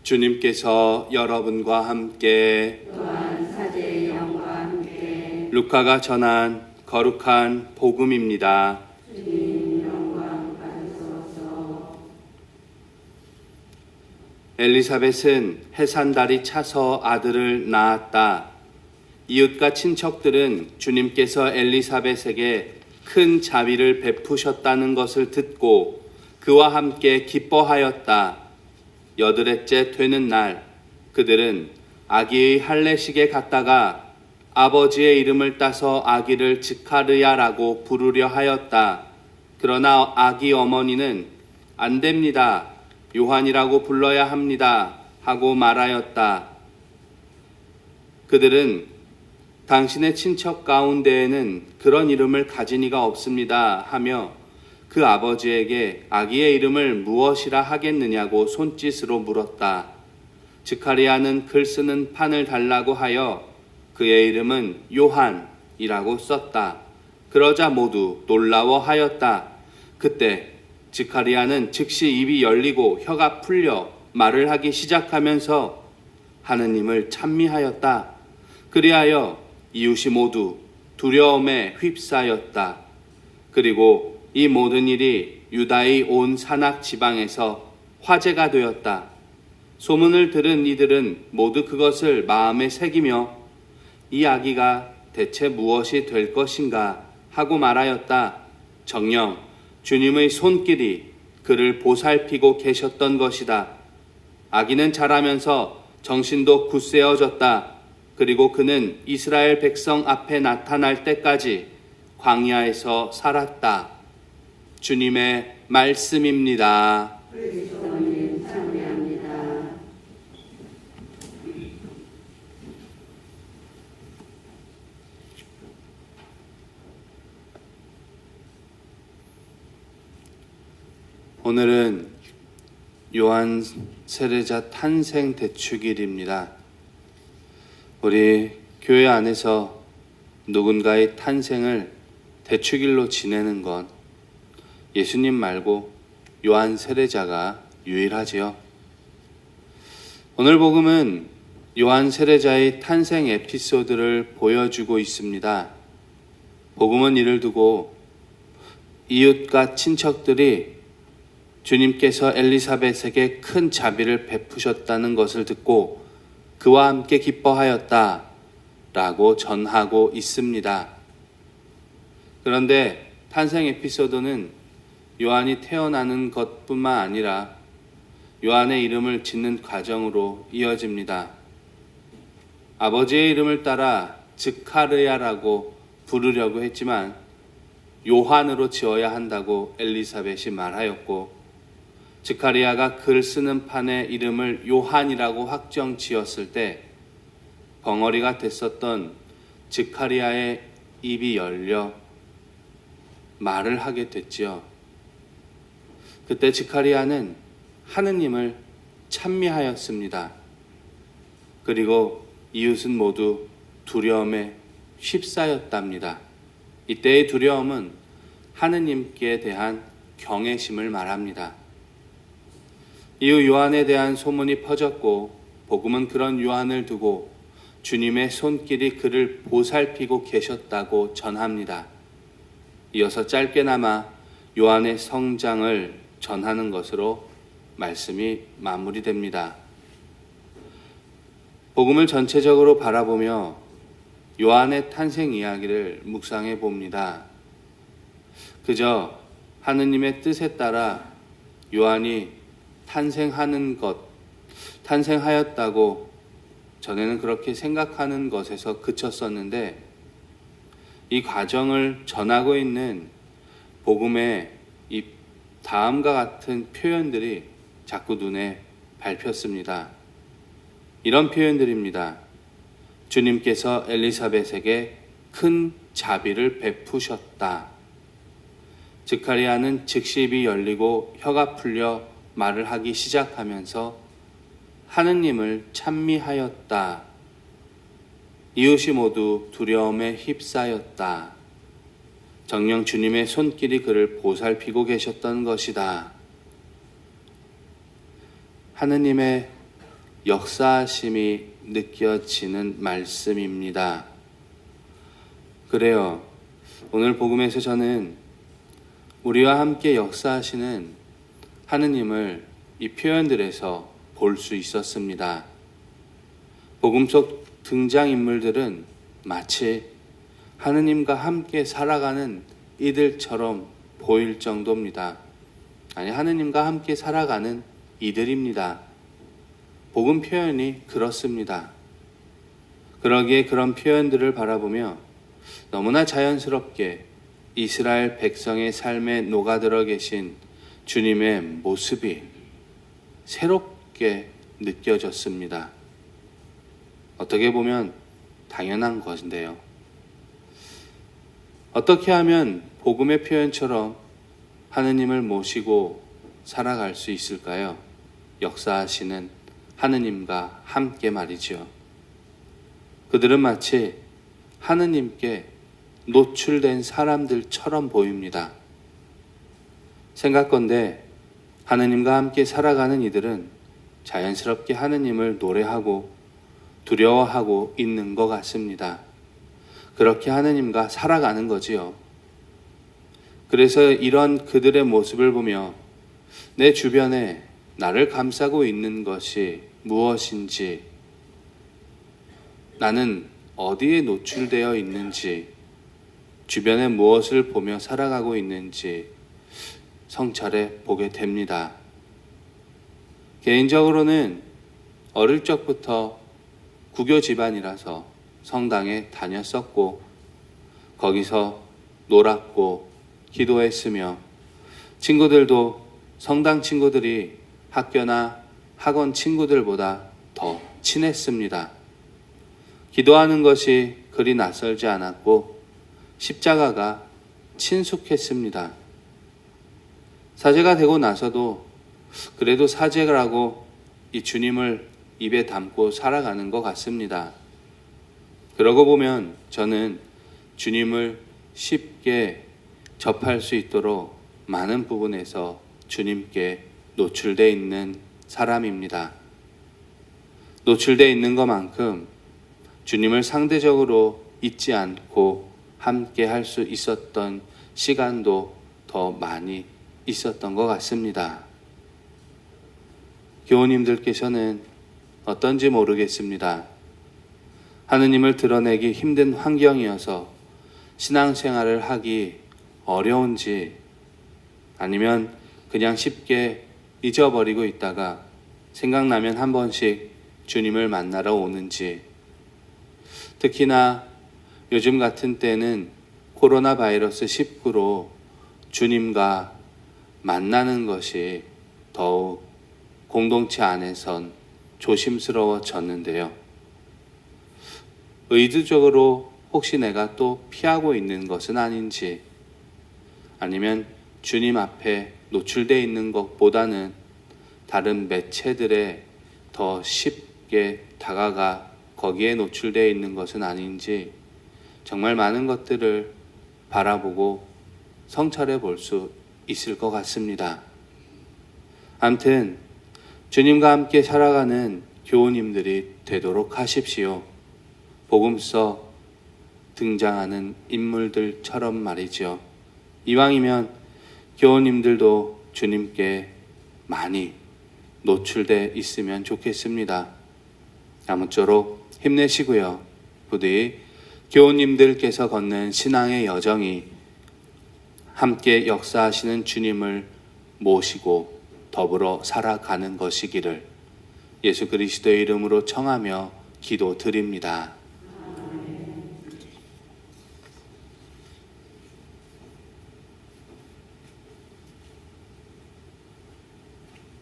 주님께서 여러분과 함께 또한 사제의 영과 함께 루카가 전한 거룩한 복음입니다. 주님 영광 받으소서. 엘리사벳은 해산달이 차서 아들을 낳았다. 이웃과 친척들은 주님께서 엘리사벳에게 큰 자비를 베푸셨다는 것을 듣고 그와 함께 기뻐하였다. 8회째 되는 날 그들은 아기의 할례식에 갔다가 아버지의 이름을 따서 아기를 즈카르야라고 부르려 하였다. 그러나 아기 어머니는 안 됩니다. 요한이라고 불러야 합니다. 하고 말하였다. 그들은 당신의 친척 가운데에는 그런 이름을 가진 이가 없습니다. 하며 그 아버지에게 아기의 이름을 무엇이라 하겠느냐고 손짓으로 물었다. 즈카리아는 글 쓰는 판을 달라고 하여 그의 이름은 요한이라고 썼다. 그러자 모두 놀라워하였다. 그때 즈카리아는 즉시 입이 열리고 혀가 풀려 말을 하기 시작하면서 하느님을 찬미하였다. 그리하여 이웃이 모두 두려움에 휩싸였다. 그리고 이 모든 일이 유다의 온 산악 지방에서 화제가 되었다. 소문을 들은 이들은 모두 그것을 마음에 새기며 이 아기가 대체 무엇이 될 것인가 하고 말하였다. 정녕 주님의 손길이 그를 보살피고 계셨던 것이다. 아기는 자라면서 정신도 굳세어졌다. 그리고 그는 이스라엘 백성 앞에 나타날 때까지 광야에서 살았다. 주님의 말씀입니다. 그리스도님 찬미합니다. 오늘은 요한 세례자 탄생 대축일입니다. 우리 교회 안에서 누군가의 탄생을 대축일로 지내는 건 예수님 말고 요한 세례자가 유일하지요. 오늘 복음은 요한 세례자의 탄생 에피소드를 보여주고 있습니다. 복음은 이를 두고 이웃과 친척들이 주님께서 엘리사벳에게 큰 자비를 베푸셨다는 것을 듣고 그와 함께 기뻐하였다 라고 전하고 있습니다. 그런데 탄생 에피소드는 요한이 태어나는 것뿐만 아니라 요한의 이름을 짓는 과정으로 이어집니다. 아버지의 이름을 따라 즈카르야라고 부르려고 했지만 요한으로 지어야 한다고 엘리사벳이 말하였고 즈카리아가 글 쓰는 판에 이름을 요한이라고 확정 지었을 때 벙어리가 됐었던 즈카리아의 입이 열려 말을 하게 됐지요. 그때 즈카리아는 하느님을 찬미하였습니다. 그리고 이웃은 모두 두려움에 휩싸였답니다. 이때의 두려움은 하느님께 대한 경외심을 말합니다. 이후 요한에 대한 소문이 퍼졌고 복음은 그런 요한을 두고 주님의 손길이 그를 보살피고 계셨다고 전합니다. 이어서 짧게나마 요한의 성장을 전하는 것으로 말씀이 마무리됩니다. 복음을 전체적으로 바라보며 요한의 탄생 이야기를 묵상해 봅니다. 그저 하느님의 뜻에 따라 요한이 탄생하였다고 전에는 그렇게 생각하는 것에서 그쳤었는데 이 과정을 전하고 있는 복음의 이 다음과 같은 표현들이 자꾸 눈에 밟혔습니다. 이런 표현들입니다. 주님께서 엘리사벳에게 큰 자비를 베푸셨다. 즈카리아는 즉시 입이 열리고 혀가 풀려 말을 하기 시작하면서 하느님을 찬미하였다. 이웃이 모두 두려움에 휩싸였다. 정녕 주님의 손길이 그를 보살피고 계셨던 것이다. 하느님의 역사하심이 느껴지는 말씀입니다. 그래요. 오늘 복음에서 저는 우리와 함께 역사하시는 하느님을 이 표현들에서 볼 수 있었습니다. 복음 속 등장인물들은 마치 하느님과 함께 살아가는 이들처럼 보일 정도입니다. 아니, 하느님과 함께 살아가는 이들입니다. 복음 표현이 그렇습니다. 그러기에 그런 표현들을 바라보며 너무나 자연스럽게 이스라엘 백성의 삶에 녹아들어 계신 주님의 모습이 새롭게 느껴졌습니다. 어떻게 보면 당연한 것인데요. 어떻게 하면 복음의 표현처럼 하느님을 모시고 살아갈 수 있을까요? 역사하시는 하느님과 함께 말이죠. 그들은 마치 하느님께 노출된 사람들처럼 보입니다. 생각건대 하느님과 함께 살아가는 이들은 자연스럽게 하느님을 노래하고 두려워하고 있는 것 같습니다. 그렇게 하느님과 살아가는 거지요. 그래서 이런 그들의 모습을 보며 내 주변에 나를 감싸고 있는 것이 무엇인지, 나는 어디에 노출되어 있는지, 주변에 무엇을 보며 살아가고 있는지 성찰해 보게 됩니다. 개인적으로는 어릴 적부터 구교 집안이라서 성당에 다녔었고 거기서 놀았고 기도했으며 친구들도 성당 친구들이 학교나 학원 친구들보다 더 친했습니다. 기도하는 것이 그리 낯설지 않았고 십자가가 친숙했습니다. 사제가 되고 나서도 그래도 사제라고 이 주님을 입에 담고 살아가는 것 같습니다. 그러고 보면 저는 주님을 쉽게 접할 수 있도록 많은 부분에서 주님께 노출되어 있는 사람입니다. 노출되어 있는 것만큼 주님을 상대적으로 잊지 않고 함께 할 수 있었던 시간도 더 많이 있었던 것 같습니다. 교우님들께서는 어떤지 모르겠습니다. 하느님을 드러내기 힘든 환경이어서 신앙생활을 하기 어려운지, 아니면 그냥 쉽게 잊어버리고 있다가 생각나면 한 번씩 주님을 만나러 오는지, 특히나 요즘 같은 때는 코로나 바이러스 19로 주님과 만나는 것이 더욱 공동체 안에선 조심스러워졌는데요. 의도적으로 혹시 내가 또 피하고 있는 것은 아닌지, 아니면 주님 앞에 노출되어 있는 것보다는 다른 매체들에 더 쉽게 다가가 거기에 노출되어 있는 것은 아닌지, 정말 많은 것들을 바라보고 성찰해 볼 수 있을 것 같습니다. 아무튼 주님과 함께 살아가는 교우님들이 되도록 하십시오. 복음서 등장하는 인물들처럼 말이죠. 이왕이면 교우님들도 주님께 많이 노출돼 있으면 좋겠습니다. 아무쪼록 힘내시고요. 부디 교우님들께서 걷는 신앙의 여정이 함께 역사하시는 주님을 모시고 더불어 살아가는 것이기를 예수 그리스도의 이름으로 청하며 기도드립니다.